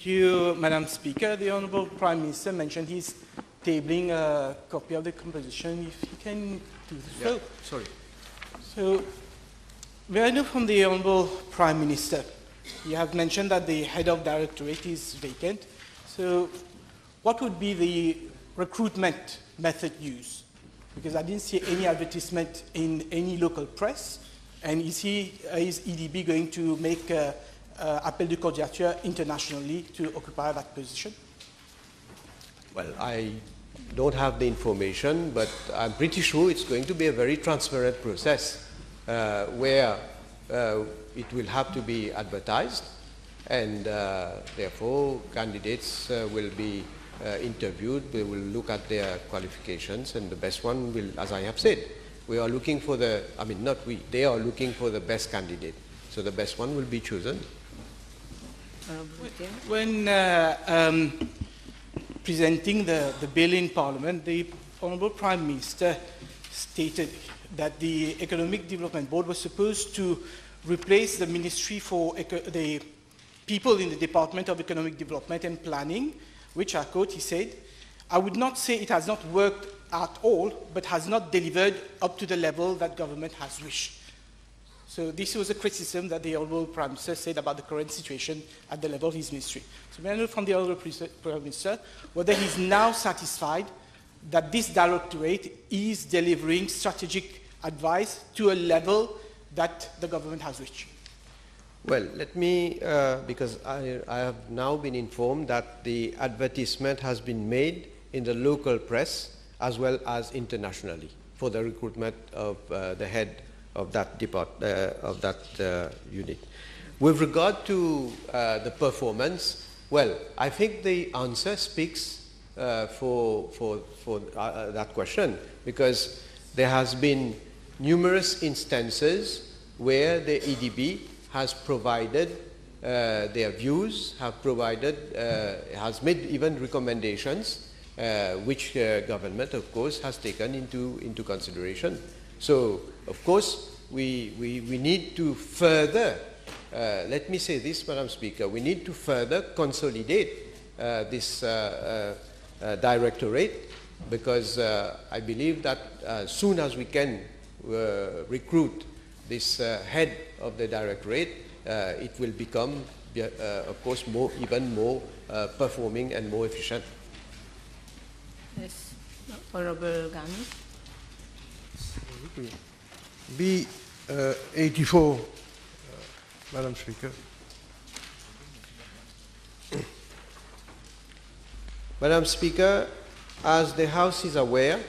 Thank you, Madam Speaker. The Honourable Prime Minister mentioned he's tabling a copy of the composition. If he can do so. Yeah, sorry. So, may I know from the Honourable Prime Minister, you have mentioned that the head of directorate is vacant. So, what would be the recruitment method used? Because I didn't see any advertisement in any local press. And is EDB going to make appel de candidature internationally to occupy that position? Well, I don't have the information, but I'm pretty sure it's going to be a very transparent process where it will have to be advertised, and therefore candidates will be interviewed. We will look at their qualifications, and the best one will, as I have said, we are looking for the, I mean not we, they are looking for the best candidate. So the best one will be chosen. When presenting the bill in Parliament, the Honourable Prime Minister stated that the Economic Development Board was supposed to replace the Ministry for the people in the Department of Economic Development and Planning, which, I quote, he said, "I would not say it has not worked at all, but has not delivered up to the level that government has wished." So this was a criticism that the Honourable Prime Minister said about the current situation at the level of his ministry. So may I know from the Honourable Prime Minister whether he is now satisfied that this directorate is delivering strategic advice to a level that the government has reached? Well, let me, because I have now been informed that the advertisement has been made in the local press as well as internationally for the recruitment of the head of that unit. With regard to the performance, well, I think the answer speaks for that question, because there has been numerous instances where the EDB has provided their views, has made even recommendations, which government, of course, has taken into consideration. So, of course, we need to further, let me say this, Madam Speaker, we need to further consolidate this directorate, because I believe that as soon as we can recruit this head of the directorate, it will become, of course, even more performing and more efficient. Yes, Honourable Ghani. B84, Madam Speaker. Madam Speaker, as the House is aware,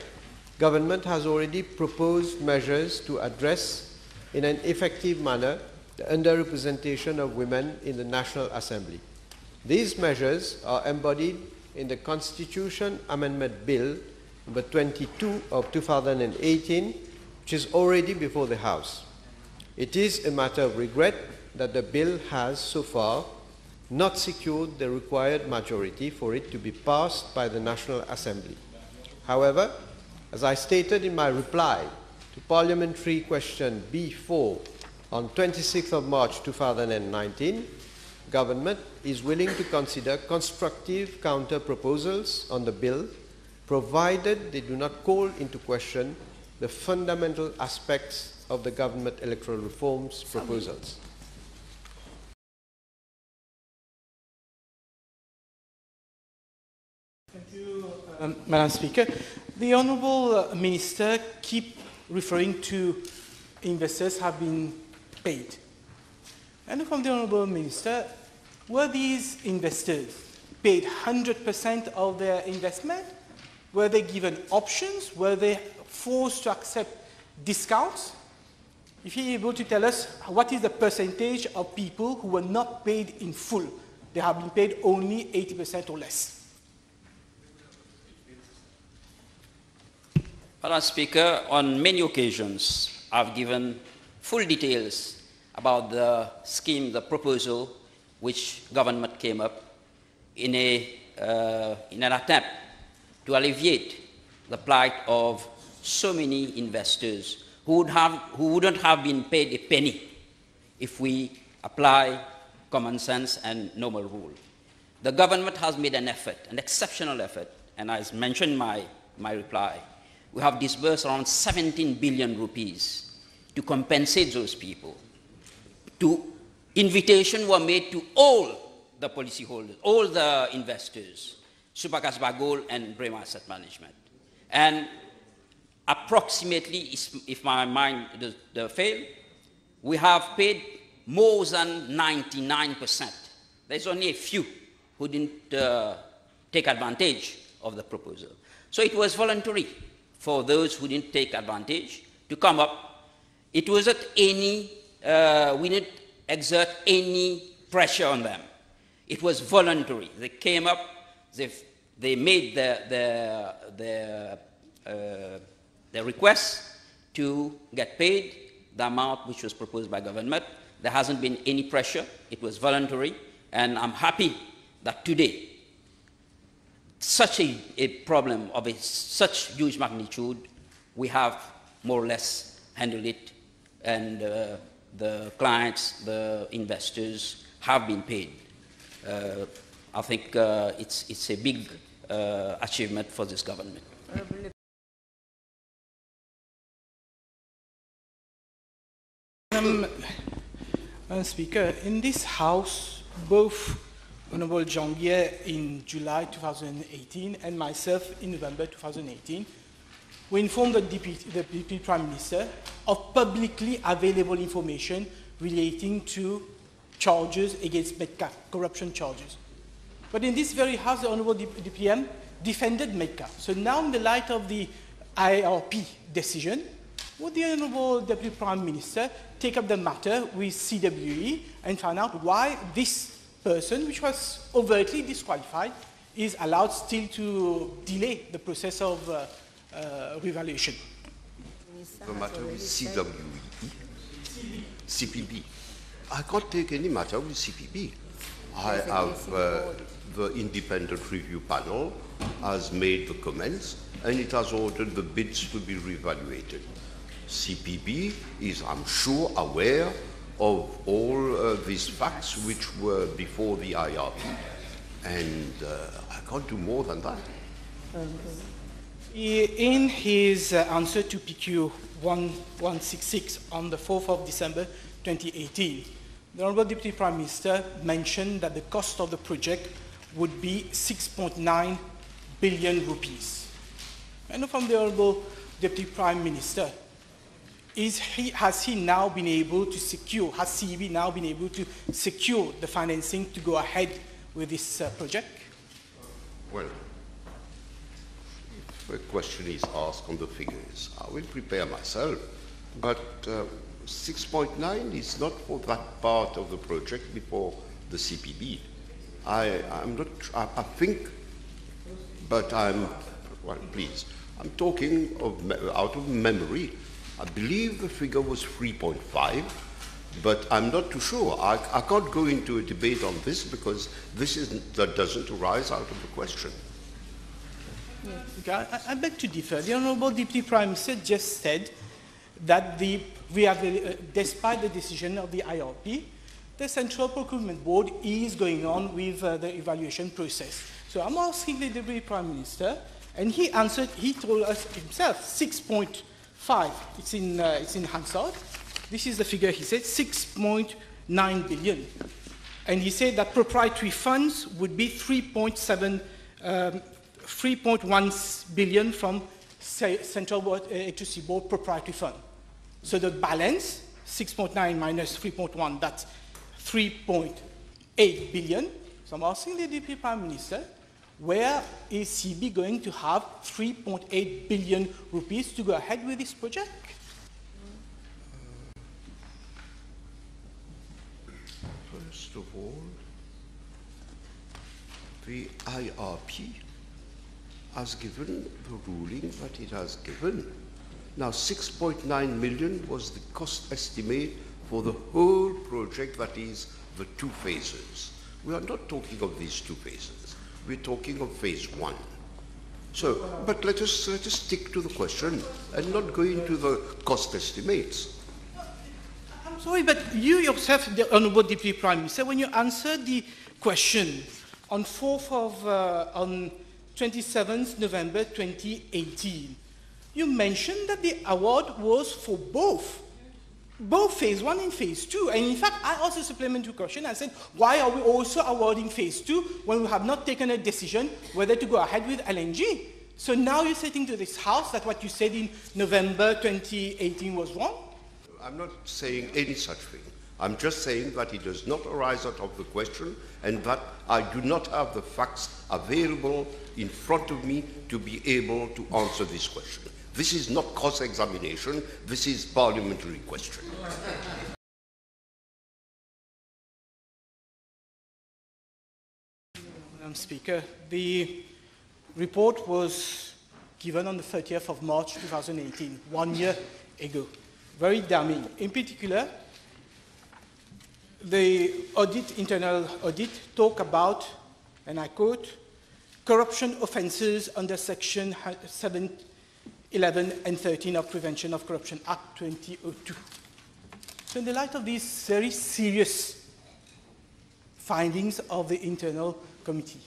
government has already proposed measures to address in an effective manner the underrepresentation of women in the National Assembly. These measures are embodied in the Constitution Amendment Bill number 22 of 2018, which is already before the House. It is a matter of regret that the bill has so far not secured the required majority for it to be passed by the National Assembly. However, as I stated in my reply to Parliamentary Question B4 on 26th of March 2019, Government is willing to consider constructive counter-proposals on the bill, provided they do not call into question the fundamental aspects of the government electoral reforms proposals. Thank you, Madam Speaker. The Honourable Minister keep referring to investors have been paid. And from the Honourable Minister, were these investors paid 100% of their investment? Were they given options? Were they forced to accept discounts? If you're able to tell us what is the percentage of people who were not paid in full, they have been paid only 80% or less. Madam Speaker, on many occasions, I've given full details about the scheme, the proposal which government came up in an attempt to alleviate the plight of so many investors who wouldn't have been paid a penny if we apply common sense and normal rule. the government has made an effort, an exceptional effort, and as mentioned in my reply, we have disbursed around 17 billion rupees to compensate those people. Invitations were made to all the policyholders, all the investors, Supergas Bagol and Brema Asset Management. And approximately, if my mind does fail, we have paid more than 99%. There's only a few who didn't take advantage of the proposal. So it was voluntary for those who didn't take advantage to come up. It wasn't any, we didn't exert any pressure on them. It was voluntary. They came up, they made their request to get paid the amount which was proposed by government. There hasn't been any pressure. It was voluntary, and I'm happy that today, such a problem of such huge magnitude, we have more or less handled it, and the clients, the investors have been paid. I think it's a big achievement for this government. Madam Speaker, in this House, both Honorable Janvier in July 2018 and myself in November 2018, we informed the Deputy Prime Minister of publicly available information relating to charges against Medca, corruption charges. But in this very House, the Honorable DPM defended Medca. So now, in the light of the IRP decision, would the Honorable Deputy Prime Minister take up the matter with CWE and find out why this person, which was overtly disqualified, is allowed still to delay the process of revaluation? The matter with CWE, CPB. I can't take any matter with CPB. I have the independent review panel has made the comments and it has ordered the bids to be reevaluated. CPB is, I'm sure, aware of all these facts which were before the IRP. And I can't do more than that. In his answer to PQ 1166 on the 4th of December 2018, the Honorable Deputy Prime Minister mentioned that the cost of the project would be 6.9 billion rupees. And from the Honorable Deputy Prime Minister, has he now been able to secure, has CEB now been able to secure the financing to go ahead with this project? Well, if a question is asked on the figures, I will prepare myself. But 6.9 is not for that part of the project before the CPB. I'm not, I think, but well, please, I'm talking of, out of memory. I believe the figure was 3.5, but I'm not too sure. I can't go into a debate on this because that doesn't arise out of the question. Okay, I beg to differ. The Honourable Deputy Prime Minister just said that despite the decision of the IRP, the Central Procurement Board is going on with the evaluation process. So I'm asking the Deputy Prime Minister, and he answered, he told us himself, 6.5. It's in Hansard. This is the figure he said, 6.9 billion. And he said that proprietary funds would be 3.1 billion from Central Electricity Board proprietary fund. So the balance, 6.9 minus 3.1, that's 3.8 billion. So I'm asking the Deputy Prime Minister, where is CB going to have 3.8 billion rupees to go ahead with this project? First of all, the IRP has given the ruling that it has given. Now, 6.9 million was the cost estimate for the whole project, that is, the two phases. We are not talking of these two phases. We're talking of phase one. So, but let us stick to the question and not go into the cost estimates. I'm sorry, but you yourself, the Honourable Deputy Prime Minister, when you answered the question on 27th November 2018, you mentioned that the award was for both phase 1 and phase 2. And in fact, I asked a supplementary question and said, why are we also awarding phase 2 when we have not taken a decision whether to go ahead with LNG? So now you're saying to this House that what you said in November 2018 was wrong? I'm not saying any such thing. I'm just saying that it does not arise out of the question and that I do not have the facts available in front of me to be able to answer this question. This is not cross-examination, this is parliamentary question. Madam Speaker, the report was given on the 30th of March 2018, 1 year ago. Very damning. In particular, the internal audit talk about, and I quote, corruption offences under section 7, 11 and 13 of Prevention of Corruption Act 2002. So in the light of these very serious findings of the internal committee,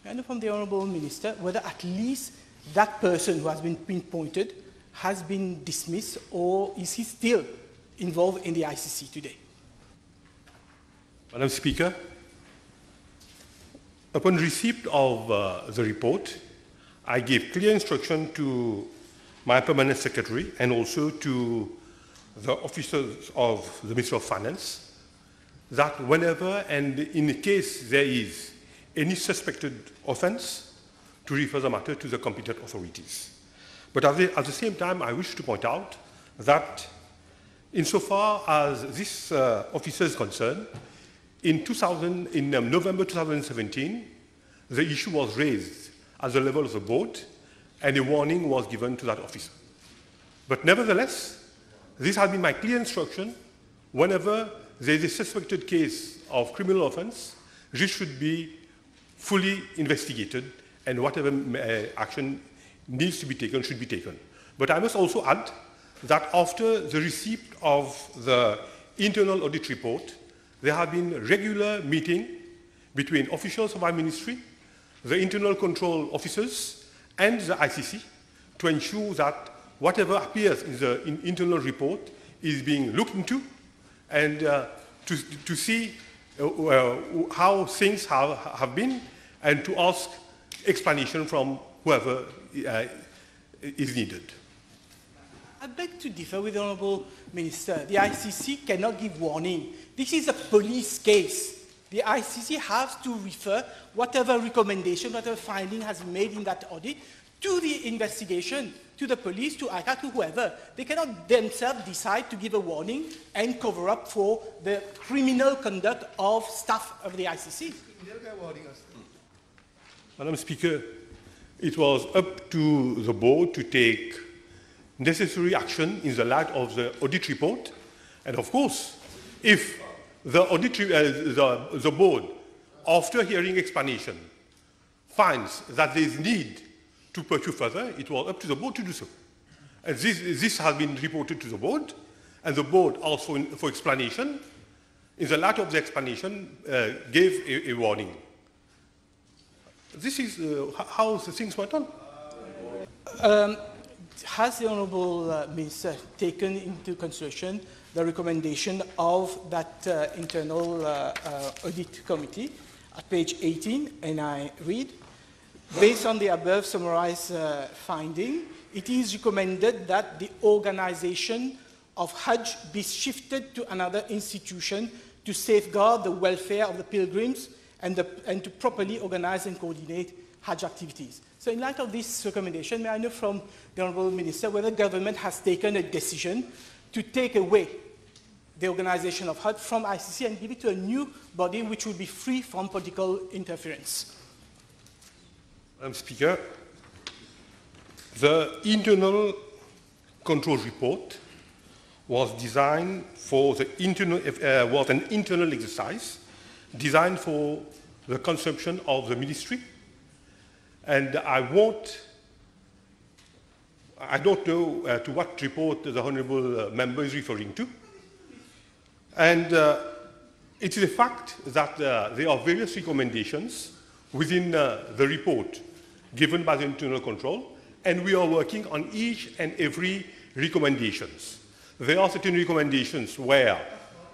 I know from the Honourable Minister whether at least that person who has been pinpointed has been dismissed, or is he still involved in the ICC today? Madam Speaker, upon receipt of the report, I gave clear instruction to my permanent secretary and also to the officers of the Ministry of Finance that whenever and in case there is any suspected offence, to refer the matter to the competent authorities. But at the same time, I wish to point out that insofar as this officer is concerned, in November 2017, the issue was raised at the level of the board and a warning was given to that officer. But nevertheless, this has been my clear instruction: whenever there is a suspected case of criminal offence, this should be fully investigated and whatever action needs to be taken should be taken. But I must also add that after the receipt of the internal audit report, there have been regular meetings between officials of my ministry, the internal control officers, and the ICC to ensure that whatever appears in the internal report is being looked into and to see how things have been and to ask explanation from whoever is needed. I beg to differ with the Honourable Minister. The ICC cannot give warning. This is a police case. The ICC has to refer whatever recommendation, whatever finding has been made in that audit to the investigation, to the police, to ICAC, to whoever. They cannot themselves decide to give a warning and cover up for the criminal conduct of staff of the ICC. Madam Speaker, it was up to the board to take necessary action in the light of the audit report. And of course, if the the board, after hearing explanation, finds that there is need to pursue further, it was up to the board to do so. And this has been reported to the board, and the board also, for explanation, in the light of the explanation, gave a warning. This is how the things went on. Has the Honourable Minister taken into consideration the recommendation of that internal audit committee at page 18? And I read, based on the above summarized finding, it is recommended that the organization of Hajj be shifted to another institution to safeguard the welfare of the pilgrims and to properly organize and coordinate Hajj activities. So in light of this recommendation, may I know from the Honourable Minister whether the government has taken a decision to take away the organization of Hajj from ICC and give it to a new body which will be free from political interference? Madam Speaker, the internal control report was designed for the was an internal exercise designed for the consumption of the ministry. And I don't know to what report the Honourable Member is referring to. And it is a fact that there are various recommendations within the report given by the internal control, and we are working on each and every recommendations. There are certain recommendations where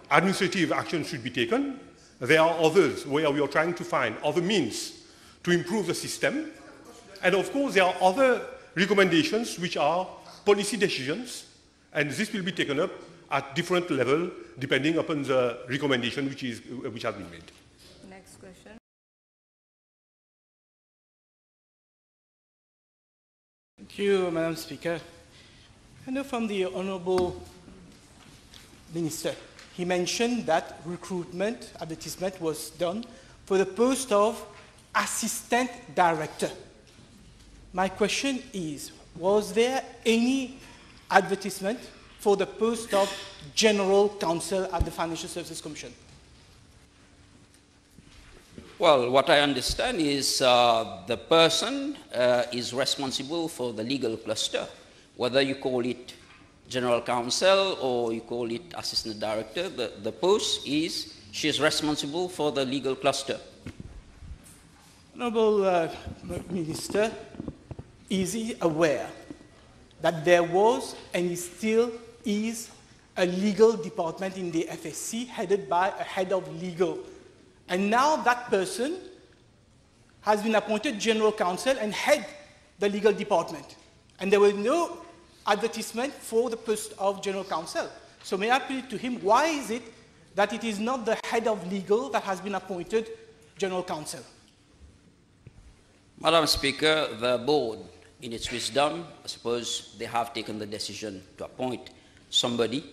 administrative action should be taken. There are others where we are trying to find other means to improve the system. And of course, there are other recommendations which are policy decisions, and this will be taken up at different levels depending upon the recommendation which has been made. Next question. Thank you, Madam Speaker. I know from the Honourable Minister, he mentioned that recruitment, advertisement was done for the post of Assistant Director. My question is, was there any advertisement for the post of General Counsel at the Financial Services Commission? Well, what I understand is the person is responsible for the legal cluster, whether you call it General Counsel or you call it Assistant Director. The post is, she is responsible for the legal cluster. Honourable Minister, is he aware that there was and still is a legal department in the FSC headed by a head of legal? And now that person has been appointed General Counsel and head the legal department. And there was no advertisement for the post of General Counsel. So may I appeal to him, why is it that it is not the head of legal that has been appointed General Counsel? Madam Speaker, the board, in its wisdom, I suppose they have taken the decision to appoint somebody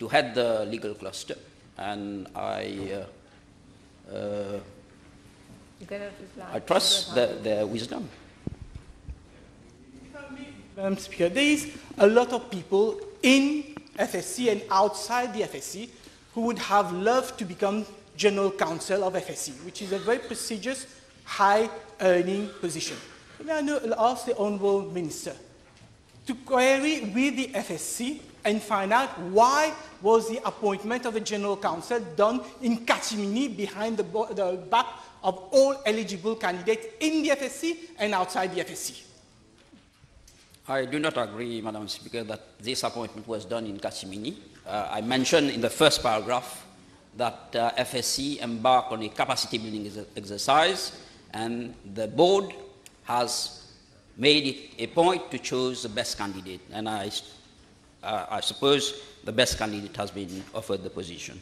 to head the legal cluster. And I trust their wisdom. Madam Speaker, there is a lot of people in FSC and outside the FSC who would have loved to become General Counsel of FSC, which is a very prestigious, high-earning position. May I ask the Honourable Minister to query with the FSC and find out why was the appointment of a General Counsel done in catimini behind the back of all eligible candidates in the FSC and outside the FSC? I do not agree, Madam Speaker, that this appointment was done in catimini. I mentioned in the first paragraph that FSC embarked on a capacity building exercise, and the board has made it a point to choose the best candidate. And I suppose the best candidate has been offered the position.